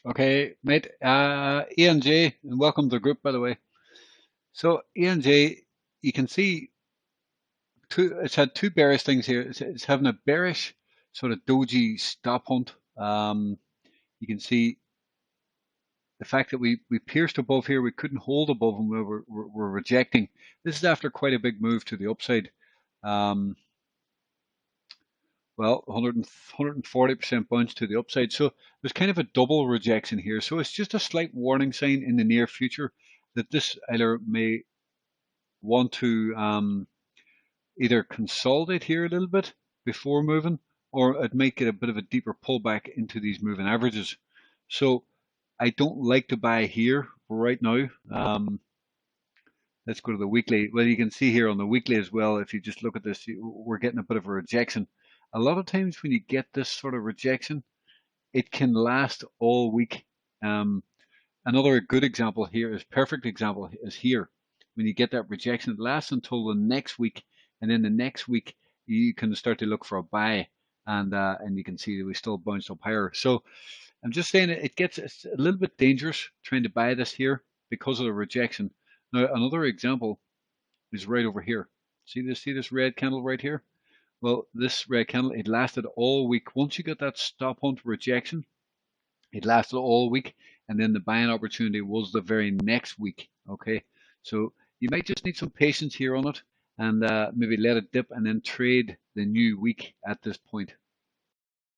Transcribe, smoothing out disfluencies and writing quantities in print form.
Okay, mate. ENJ, and welcome to the group, by the way. So ENJ, you can see it's had two bearish things here. It's having a bearish sort of doji stop hunt. You can see the fact that we pierced above here, we couldn't hold above, and we're rejecting. This is after quite a big move to the upside. Um, well, 140% bounce to the upside. So there's kind of a double rejection here. So it's just a slight warning sign in the near future that this either may want to either consolidate here a little bit before moving, or it might get a bit of a deeper pullback into these moving averages. So I don't like to buy here right now. Let's go to the weekly. Well, you can see here on the weekly as well, if you just look at this, we're getting a bit of a rejection. A lot of times when you get this sort of rejection, it can last all week. Another good example here is perfect example is here. When you get that rejection, it lasts until the next week, and then the next week you can start to look for a buy, and you can see that we still bounced up higher. So I'm just saying it's a little bit dangerous trying to buy this here because of the rejection. Now another example is right over here. See this red candle right here? Well, this red candle, it lasted all week. Once you get that stop hunt rejection, it lasted all week, and then the buying opportunity was the very next week. Okay, so you might just need some patience here on it, and maybe let it dip and then trade the new week at this point.